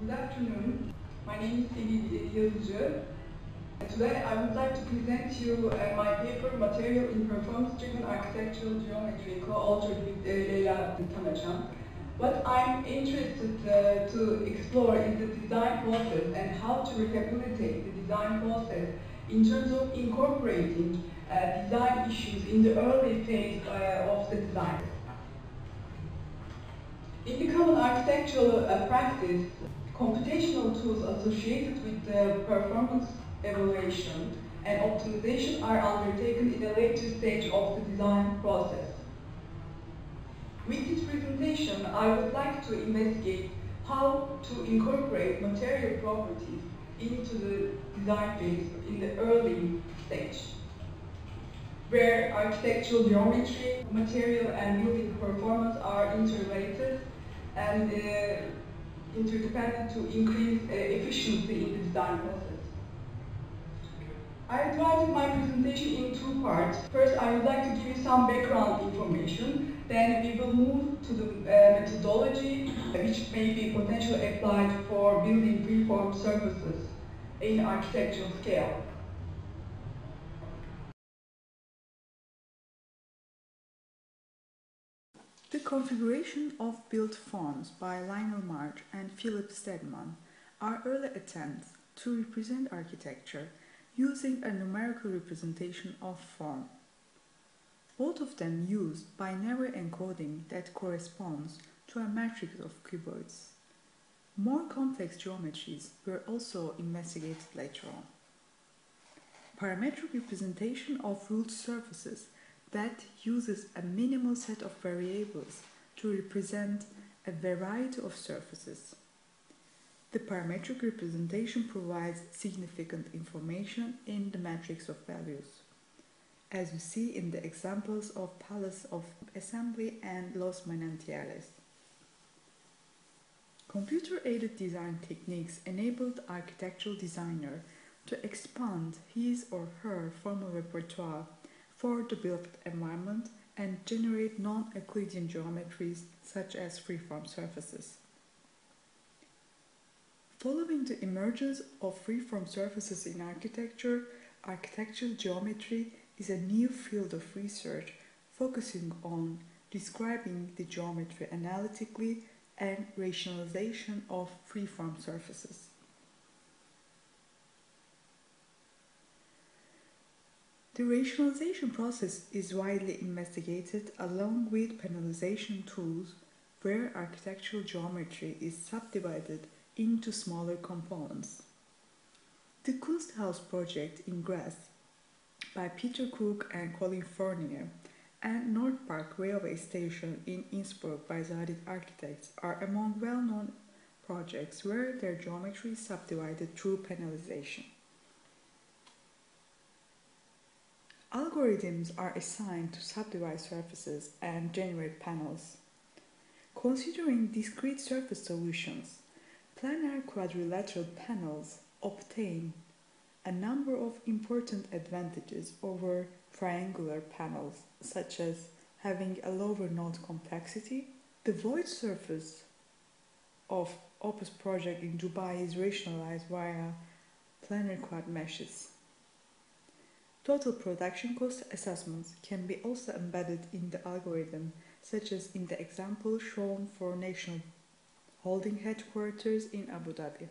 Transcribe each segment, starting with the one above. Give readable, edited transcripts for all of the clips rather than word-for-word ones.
Good afternoon. My name is Sevil Yazici. Today I would like to present you my paper, Material in Performance-Driven Architectural Geometry, co-authored with Leyla Tanacan. What I'm interested to explore is the design process and how to rehabilitate the design process in terms of incorporating design issues in the early phase of the design. In the common architectural practice, computational tools associated with the performance evaluation and optimization are undertaken in a later stage of the design process. With this presentation, I would like to investigate how to incorporate material properties into the design phase in the early stage, where architectural geometry, material and building performance are interrelated and interdependent to increase efficiency in the design process. I divided my presentation in two parts. First, I would like to give you some background information. Then we will move to the methodology, which may be potentially applied for building freeform surfaces in architectural scale. The configuration of built forms by Lionel March and Philip Stedman are early attempts to represent architecture using a numerical representation of form. Both of them used binary encoding that corresponds to a matrix of cuboids. More complex geometries were also investigated later on. Parametric representation of ruled surfaces that uses a minimal set of variables to represent a variety of surfaces. The parametric representation provides significant information in the matrix of values, as you see in the examples of Palace of Assembly and Los Manantiales. Computer-aided design techniques enabled architectural designer to expand his or her formal repertoire for the built environment and generate non-Euclidean geometries such as freeform surfaces. Following the emergence of freeform surfaces in architecture, architectural geometry is a new field of research focusing on describing the geometry analytically and rationalization of freeform surfaces. The rationalization process is widely investigated along with penalization tools where architectural geometry is subdivided into smaller components. The Kunsthaus project in Graz by Peter Cook and Colin Fournier and North Park Railway Station in Innsbruck by Zadit Architects are among well-known projects where their geometry is subdivided through penalization. Algorithms are assigned to subdivide surfaces and generate panels. Considering discrete surface solutions, planar quadrilateral panels obtain a number of important advantages over triangular panels, such as having a lower node complexity. The void surface of Opus project in Dubai is rationalized via planar quad meshes. Total production cost assessments can be also embedded in the algorithm, such as in the example shown for National Holding Headquarters in Abu Dhabi.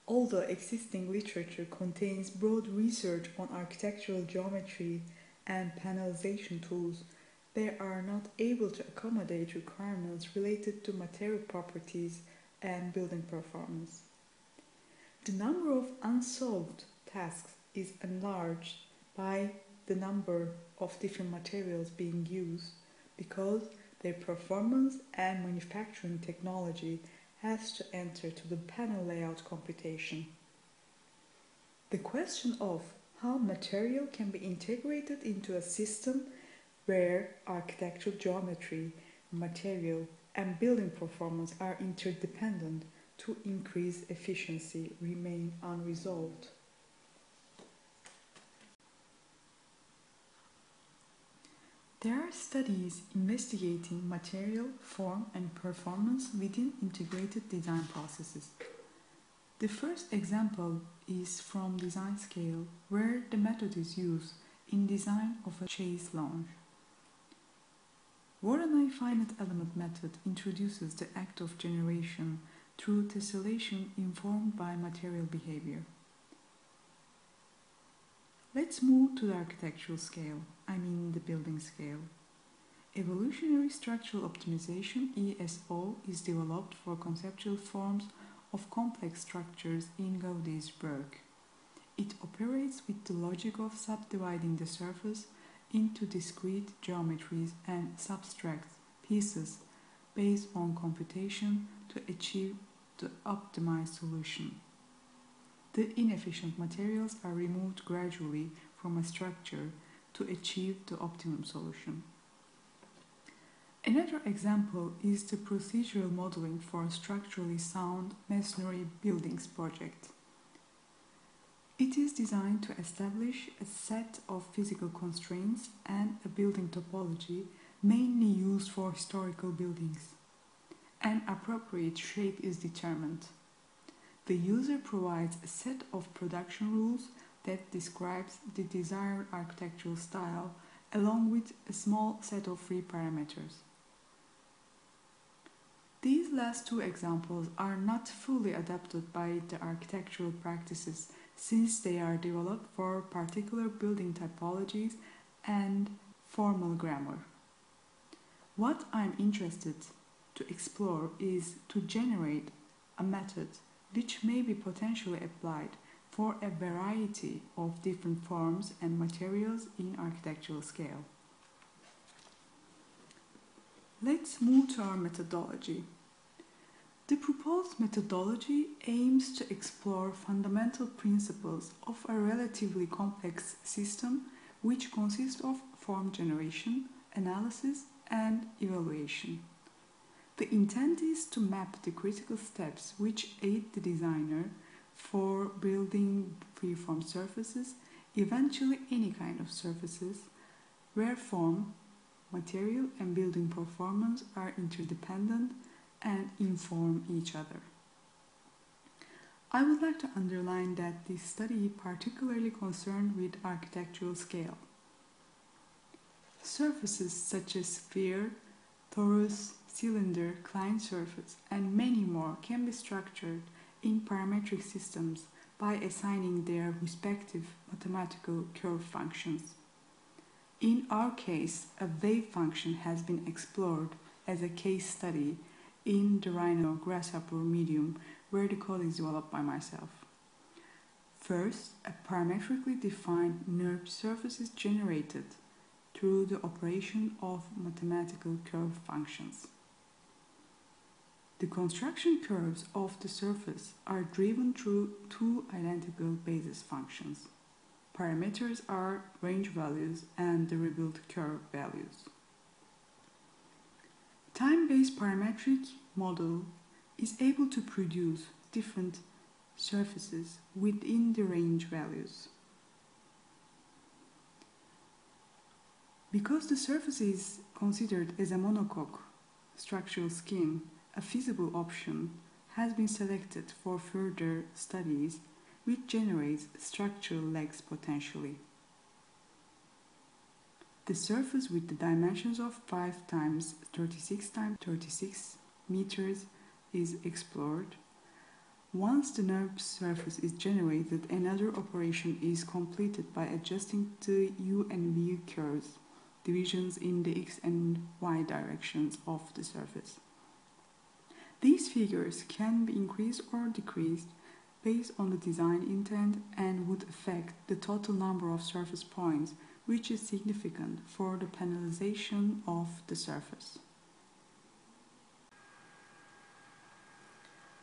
Although existing literature contains broad research on architectural geometry and panelization tools, they are not able to accommodate requirements related to material properties and building performance. The number of unsolved tasks is enlarged by the number of different materials being used because their performance and manufacturing technology has to enter to the panel layout computation. The question of how material can be integrated into a system where architectural geometry, material, and building performance are interdependent to increase efficiency remain unresolved. There are studies investigating material, form, and performance within integrated design processes. The first example is from design scale, where the method is used in design of a chaise lounge. Voronoi finite element method introduces the act of generation through tessellation informed by material behavior. Let's move to the architectural scale, the building scale. Evolutionary structural optimization (ESO) is developed for conceptual forms of complex structures in Gaudi's work. It operates with the logic of subdividing the surface into discrete geometries and substract pieces based on computation to achieve the optimized solution. The inefficient materials are removed gradually from a structure to achieve the optimum solution. Another example is the procedural modeling for a structurally sound masonry buildings project. It is designed to establish a set of physical constraints and a building topology mainly used for historical buildings. An appropriate shape is determined. The user provides a set of production rules that describes the desired architectural style along with a small set of free parameters. These last two examples are not fully adapted by the architectural practices since they are developed for particular building typologies and formal grammar. What I'm interested to explore is to generate a method which may be potentially applied for a variety of different forms and materials in architectural scale. Let's move to our methodology. The proposed methodology aims to explore fundamental principles of a relatively complex system which consists of form generation, analysis, and evaluation. The intent is to map the critical steps which aid the designer for building freeform surfaces, eventually any kind of surfaces, where form, material, and building performance are interdependent and inform each other. I would like to underline that this study is particularly concerned with architectural scale. Surfaces such as sphere, torus, cylinder, Klein surface, and many more can be structured in parametric systems by assigning their respective mathematical curve functions. In our case, a wave function has been explored as a case study in the Rhino grasshopper medium, where the code is developed by myself. First, a parametrically defined NURB surface is generated through the operation of mathematical curve functions. The construction curves of the surface are driven through two identical basis functions. Parameters are range values and the rebuilt curve values. Time-based parametric model is able to produce different surfaces within the range values. Because the surface is considered as a monocoque structural scheme, a feasible option has been selected for further studies which generates structural legs potentially. The surface with the dimensions of 5 times 36 times 36 meters is explored. Once the NURB surface is generated, another operation is completed by adjusting the U and V curves, divisions in the x and y directions of the surface. These figures can be increased or decreased based on the design intent and would affect the total number of surface points, which is significant for the panelization of the surface.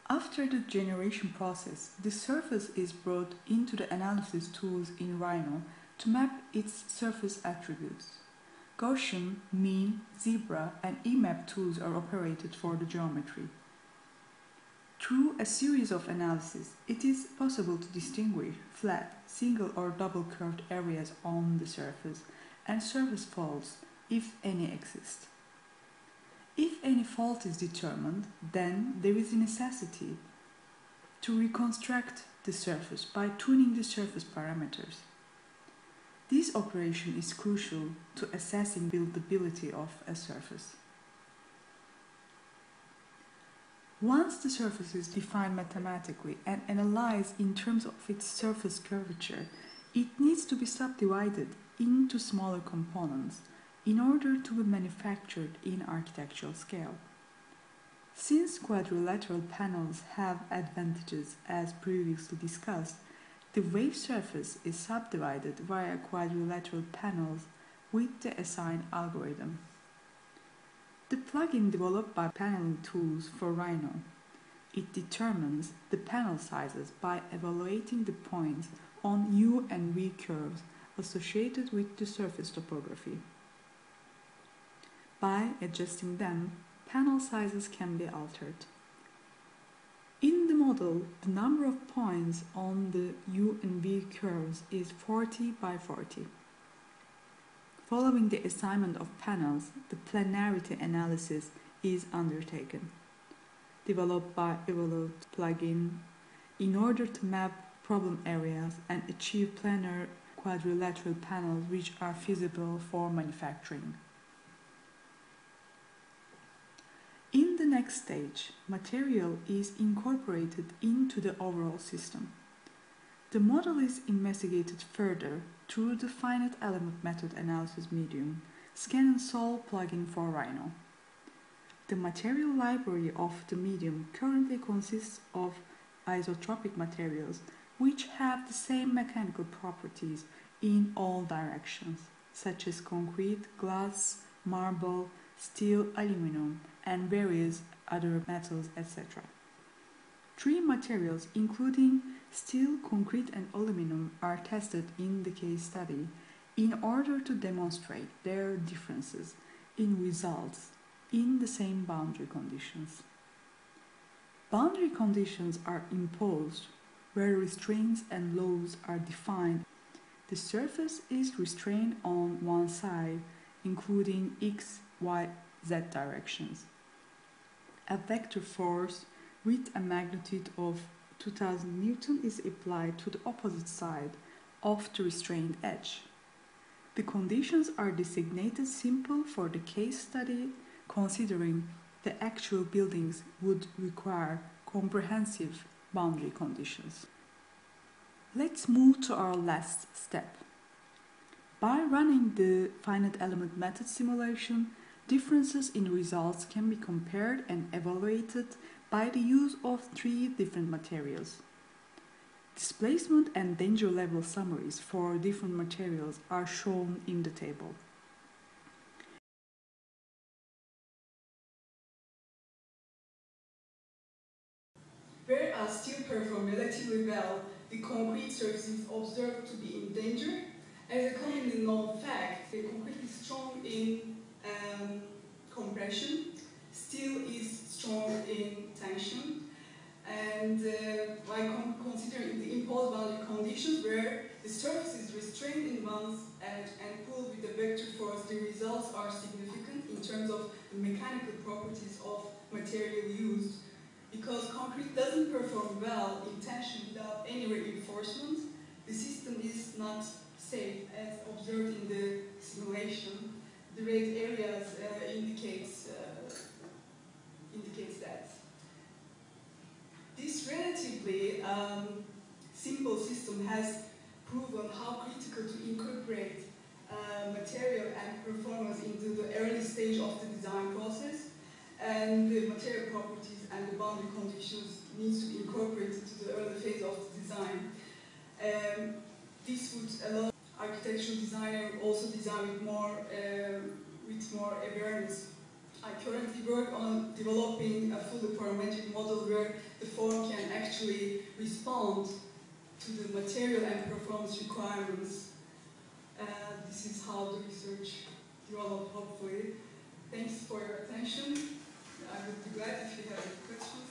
After the generation process, the surface is brought into the analysis tools in Rhino to map its surface attributes. Gaussian, mean, zebra, and EMAP tools are operated for the geometry. Through a series of analyses, it is possible to distinguish flat, single or double curved areas on the surface and surface folds if any exist. If any fault is determined, then there is a necessity to reconstruct the surface by tuning the surface parameters. This operation is crucial to assessing buildability of a surface. Once the surface is defined mathematically and analyzed in terms of its surface curvature, it needs to be subdivided into smaller components in order to be manufactured in architectural scale. Since quadrilateral panels have advantages as previously discussed, the wave surface is subdivided via quadrilateral panels with the assigned algorithm. The plugin developed by paneling tools for Rhino. It determines the panel sizes by evaluating the points on U and V curves associated with the surface topography. By adjusting them, panel sizes can be altered. In the model, the number of points on the U and V curves is 40 by 40. Following the assignment of panels, the planarity analysis is undertaken, developed by Evolute plugin, in order to map problem areas and achieve planar quadrilateral panels which are feasible for manufacturing. In the next stage, material is incorporated into the overall system. The model is investigated further through the finite element method analysis medium, Scan and Solve plugin for Rhino. The material library of the medium currently consists of isotropic materials which have the same mechanical properties in all directions, such as concrete, glass, marble, steel, aluminum, and various other metals, etc. 3 materials, including steel, concrete, and aluminum, are tested in the case study in order to demonstrate their differences in results in the same boundary conditions. Boundary conditions are imposed where restraints and loads are defined. The surface is restrained on one side, including x, y, z directions. A vector force with a magnitude of 2000 Newton is applied to the opposite side of the restrained edge. The conditions are designated simple for the case study, considering the actual buildings would require comprehensive boundary conditions. Let's move to our last step. By running the finite element method simulation, differences in results can be compared and evaluated by the use of 3 different materials. Displacement and danger level summaries for different materials are shown in the table. Whereas steel perform relatively well, the concrete surface is observed to be in danger. As a commonly known fact, the concrete is strong in compression, steel is strong in tension, and by considering the imposed boundary conditions where the surface is restrained in one's edge and pulled with a vector force, the results are significant in terms of the mechanical properties of material used. Because concrete doesn't perform well in tension without any reinforcement, the system is not safe as observed in the simulation. The red areas indicates that. This relatively simple system has proven how critical to incorporate material and performance into the early stage of the design process, and the material properties and the boundary conditions needs to be incorporated to the early phase of the design. This would allow architectural designer also design with more awareness. I currently work on developing a fully parametric model where the form can actually respond to the material and performance requirements. This is how the research developed, hopefully. Thanks for your attention. I would be glad if you have any questions.